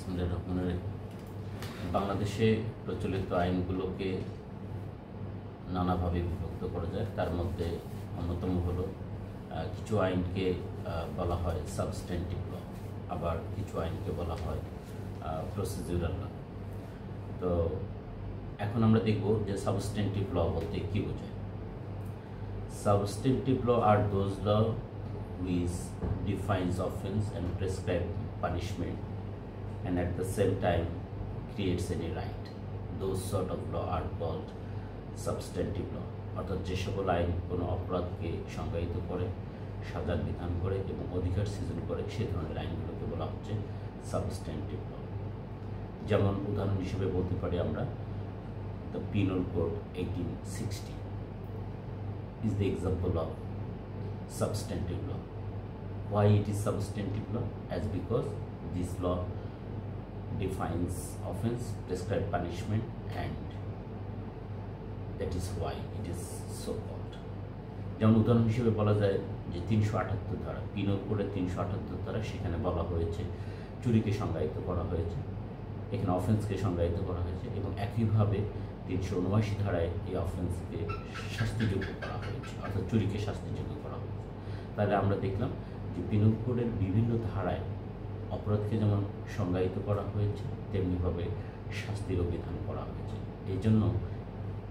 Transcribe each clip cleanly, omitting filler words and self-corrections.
বিসমিল্লাহির রহমানির রহিম। বাংলাদেশে প্রচলিত আইনগুলোকে নানাভাবে বিভক্ত করা যায়। তার মধ্যে অন্যতম হলো কিছু আইনকে বলা হয় সাবস্ট্যান্টিভ ল, আবার কিছু আইনকে বলা হয় প্রসিডিউরাল ল। তো এখন আমরা দেখব যে সাবস্ট্যান্টিভ ল বলতে কী বোঝায়। Substantive law are those law which defines offense and prescribe punishment and at the same time creates any right. Those sort of law are called substantive law. অর্থাৎ যে সকল আইন কোনো অপরাধকে সংজ্ঞায়িত করে, সাজার বিধান করে এবং অধিকার সৃজন করে, সে ধরনের আইনগুলোকে বলা হচ্ছে সাবস্ট্যান্টিভ ল। যেমন উদাহরণ হিসেবে বলতে পারি আমরা the penal code 1860 is the example of substantive law. Why it is substantive law? As because this law defines offense, prescribes punishment, and that is why it is so called. যেমন উদাহরণ হিসেবে বলা যায় যে 378 ধারা, পিনাল কোডের 378 ধারা, সেখানে বলা হয়েছে চুরিকে সংজ্ঞায়িত করা হয়েছে, এখানে অফেন্সকে সংজ্ঞায়িত করা হয়েছে এবং একইভাবে 379 ধারায় এই অফেন্সকে শাস্তিযোগ্য করা হয়েছে, অর্থাৎ চুরিকে শাস্তিযোগ্য করা হয়েছে। তাহলে আমরা দেখলাম যে পিনাল কোডের বিভিন্ন ধারায় অপরাধকে যেমন সংজ্ঞায়িত করা হয়েছে তেমনিভাবে শাস্তিরও বিধান করা হয়েছে। এই জন্য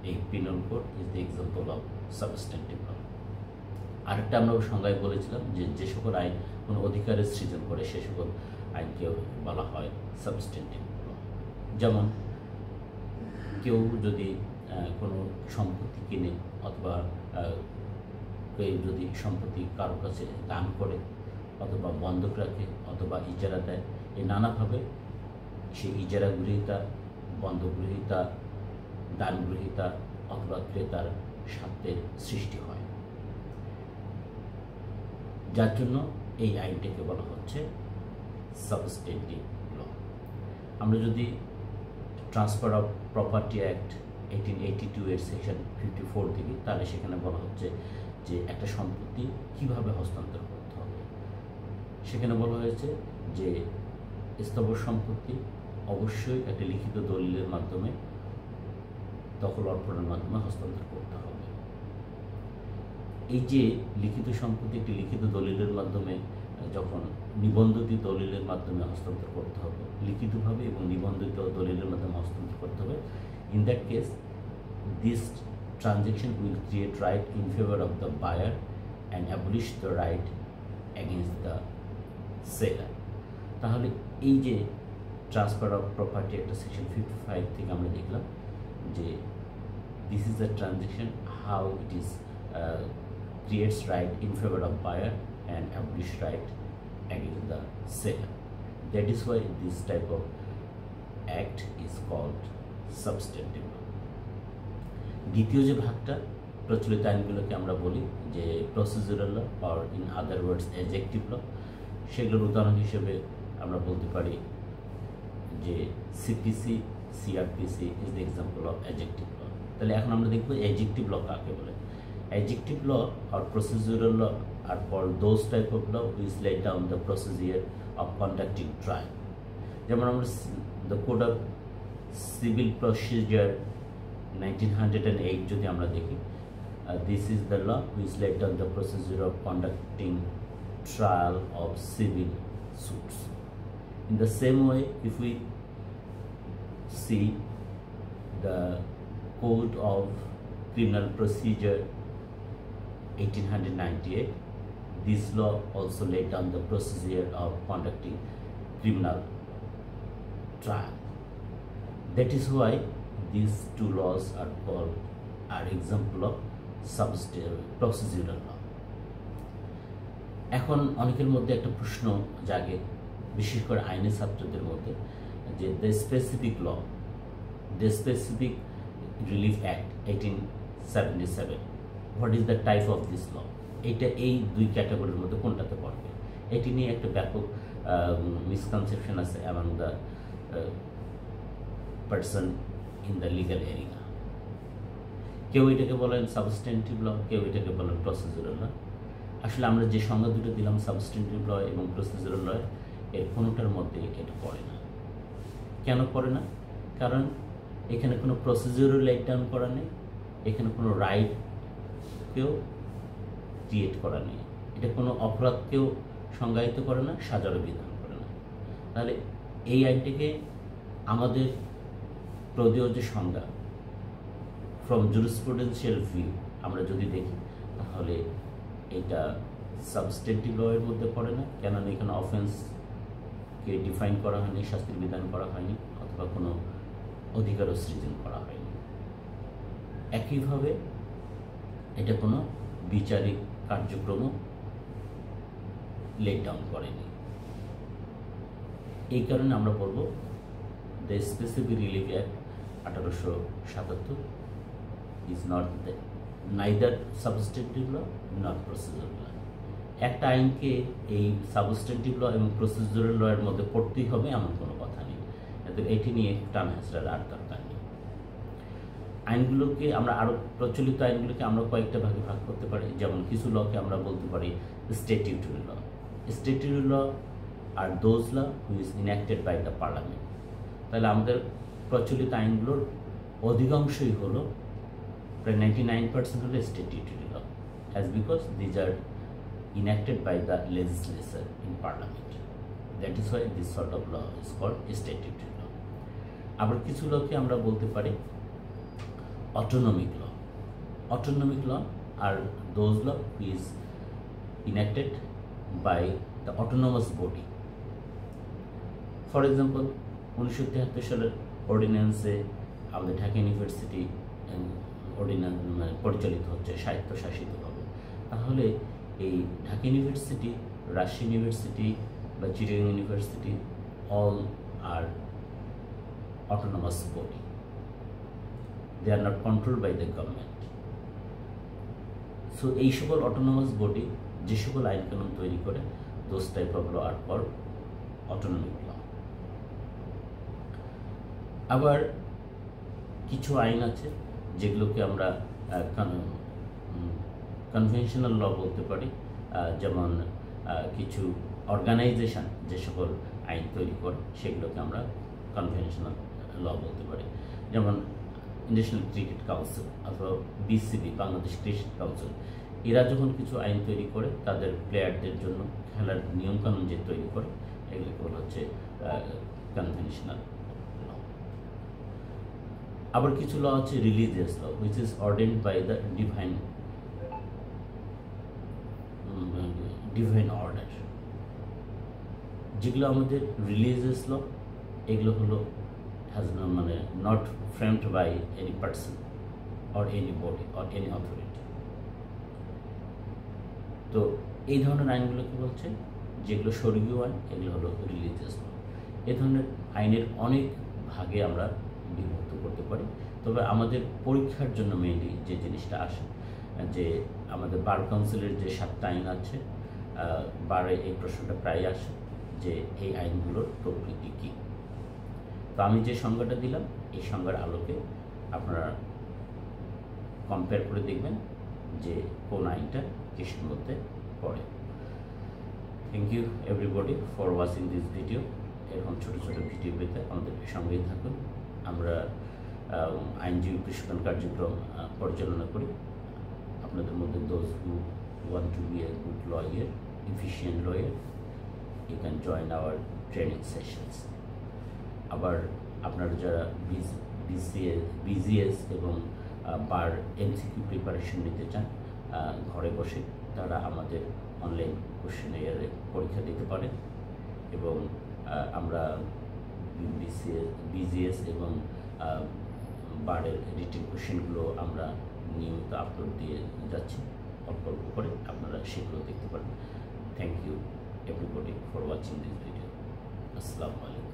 এই penal code is the example of substantive law. আরেকটা আমরা সংজ্ঞায় বলেছিলাম যে যে সকল আইন কোনো অধিকারের সৃজন করে সে সকল আইনকে বলা হয় সাবস্ট্যান্টিভ ল। যেমন কেউ যদি কোনো সম্পত্তি কিনে অথবা কেউ যদি সম্পত্তি কারোর কাছে দান করে অথবা বন্ধক রাখে অথবা ইজারা দেয়, এই নানাভাবে সেই ইজারা গ্রহীতা, বন্ধক গ্রহীতা, দান গ্রহীতা অথবা ক্রেতার স্বার্থের সৃষ্টি হয়, যার জন্য এই আইনটাকে বলা হচ্ছে সাবস্ট্যান্টিভ ল। আমরা যদি ট্রান্সফার অফ প্রপার্টি অ্যাক্ট 1882 এর সেকশন 54 থেকে, তাহলে সেখানে বলা হচ্ছে যে একটা সম্পত্তি কিভাবে হস্তান্তর করতে হবে। সেখানে বলা হয়েছে যে স্থাবর সম্পত্তি অবশ্যই একটা লিখিত দলিলের মাধ্যমে, দখল অর্পণের মাধ্যমে হস্তান্তর করতে হবে। এই যে লিখিত সম্পত্তি একটি লিখিত দলিলের মাধ্যমে যখন নিবন্ধিত দলিলের মাধ্যমে হস্তান্তর করতে হবে, লিখিতভাবে এবং নিবন্ধিত দলিলের মাধ্যমে হস্তান্তর করতে হবে, in that case this transaction will create right in favour of the buyer and abolish the right against the seller. তাহলে এই যে ট্রান্সফার অফ প্রপার্টি একটা সেকশন 55 থেকে আমরা দেখলাম যে this is the transaction how it is creates right in favor of buyer and abolish right against the seller. That is why this type of act is called substantive law. দ্বিতীয় যে ভাগটা প্রচলিত আইনগুলোকে আমরা বলি যে procedural law or in other words adjective law, সেগুলোর উদাহরণ হিসেবে আমরা বলতে পারি যে CPC, CrPC is the example of adjective law. তাহলে এখন আমরা দেখব এডজেক্টিভ ল কাকে বলে। Adjective law or procedural law are called those type of law which lay down the procedure of conducting trial. যেমন আমরা the Code of Civil Procedure 1908 যদি আমরা দেখি, this is the law which laid down the procedure of conducting trial of civil suits. In the same way, if we see the Code of Criminal Procedure 1898, this law also laid down the procedure of conducting criminal trial. That is why these two laws are example of procedural law. এখন অনেকের মধ্যে একটা প্রশ্ন জাগে, বিশেষ করে আইনি ছাত্রদের মধ্যে, যে the specific law, the specific relief act 1877, what is the type of this law? এইটা এই দুই ক্যাটাগরির মধ্যে কোনটাতে পড়বে? এটি নিয়ে একটা ব্যাপক মিসকনসেপশন আছে among the person in the legal area. কেউ এটাকে বলেন সাবস্ট্যান্টিভ ল, কেউ এটাকে বলেন প্রসিডিউরাল ল। আসলে আমরা যে সংজ্ঞা দুটো দিলাম সাবস্ট্যান্টিভ ল এবং প্রসিডিউরাল ল, এর কোনোটার মধ্যে এটা পড়ে না। কেন করে না? কারণ এখানে কোনো প্রসিডিউরাল লাইট ডাউন করা নেই, এখানে কোনো রাইটকেও ক্রিয়েট করা নেই, এটা কোনো অপরাধকেও সংজ্ঞায়িত করে না, সাজারও বিধান করে না। তাহলে এই আইনটিকে আমাদের প্রদেয় যে সংজ্ঞা ফ্রম জুরিসপ্রুডেন্সিয়াল ভিউ আমরা যদি দেখি, তাহলে এটা সাবস্টেন্টিভ ল এর মধ্যে পড়ে না, কেননা এখানে অফেন্সকে ডিফাইন করা হয়নি, শাস্তির বিধান করা হয়নি, অথবা কোনো অধিকারও সৃজন করা হয়নি। একইভাবে এটা কোনো বিচারিক কার্যক্রমও লেট ডাউন করেনি। এই কারণে আমরা বলব the specific relief act 1877 is not neither substantive law not procedural law. একটা আইনকে এই সাবস্টেন্টিভ ল এবং প্রসিডিউরাল ল এর মধ্যে পড়তেই হবে এমন কোনো কথা নেই, এটি নিয়ে টান হেঁচড়ার আর দরকার নেই। আইনগুলোকে আমরা আরও প্রচলিত আইনগুলোকে আমরা কয়েকটা ভাগে ভাগ করতে পারি। যেমন কিছু লকে আমরা বলতে পারি statutory law. Statutory law are those law which is enacted by the parliament. তাহলে আমাদের প্রচলিত আইনগুলোর অধিকাংশই হলো, প্রায় 99% হলো statutory law, as because these are enacted by the legislature in parliament. That is why this sort of law is called statutory law. আবার কিছু লকে আমরা বলতে পারি autonomic law. Autonomic law are those law is enacted by the autonomous body. For example, 1973 সালের অর্ডিন্যান্সে আমাদের Dhaka university ordinance পরিচালিত হচ্ছে স্বায়ত্তশাসিতভাবে। তাহলে এই ঢাকা ইউনিভার্সিটি, রাজশাহী ইউনিভার্সিটি বা Chittagong university all are autonomous body. They are not controlled by the government. So এই সকল autonomous body যে সকল আইন কানুন তৈরি করে, those type of law are called autonomic law. আবার কিছু আইন আছে যেগুলোকে আমরা কনভেনশনাল ল বলতে পারি। যেমন কিছু অর্গানাইজেশন যে সকল আইন তৈরি করে সেগুলোকে আমরা কনভেনশনাল ল বলতে পারি। যেমন ন্যাশনাল ক্রিকেট কাউন্সিল অথবা বিসিবি, বাংলাদেশ ক্রিকেট কাউন্সিল, এরা যখন কিছু আইন তৈরি করে তাদের প্লেয়ারদের জন্য খেলার নিয়মকানুন যে তৈরি করে, এগুলোকে বলা হচ্ছে কনভেনশনাল ল। আবার কিছু ল আছে religious law, which is ordained by the divine order. যেগুলো আমাদের রিলিজিয়াস ল, এগুলো হলো মানে not framed by any person or any body or any authority. তো এই ধরনের আইনগুলোকে বলছে যেগুলো স্বর্গীয় আইন, এগুলো হলো রিলিজিয়াস ল। এ ধরনের আইনের অনেক ভাগে আমরা বিভক্ত করতে পারি। তবে আমাদের পরীক্ষার জন্য মেইনলি যে জিনিসটা আসে, যে আমাদের বার কাউন্সিলের যে 7টা আইন আছে, বারে এই প্রশ্নটা প্রায় আসে যে এই আইনগুলোর প্রকৃতি কী। তো আমি যে সংজ্ঞাটা দিলাম, এই সংজ্ঞার আলোকে আপনারা কম্পেয়ার করে দেখবেন যে কোন আইনটা কিসের মধ্যে পড়ে। Thank you everybody for watching this video. এরকম ছোটো ছোটো ভিডিও পেতে আমাদের সঙ্গেই থাকুন। আমরা আইনজীবী প্রশিক্ষণ কার্যক্রম পরিচালনা করি। আপনাদের মধ্যে those who want to be a good lawyer, efficient lawyer, you can join our training sessions. আবার আপনারা যারা বিজিএস এবং বার এমসিকিউ প্রিপারেশন নিতে চান ঘরে বসে, তারা আমাদের অনলাইন কোশ্চেনিয়ারে পরীক্ষা দিতে পারেন। এবং আমরা বিজিএস এবং বারের রিটেন কোশ্চেনগুলো আমরা নিয়মিত আপলোড দিয়ে যাচ্ছি, অল্প অল্প করে আপনারা সেগুলো দেখতে পারেন। Thank you everybody for watching this video. আসসালামু আলাইকুম।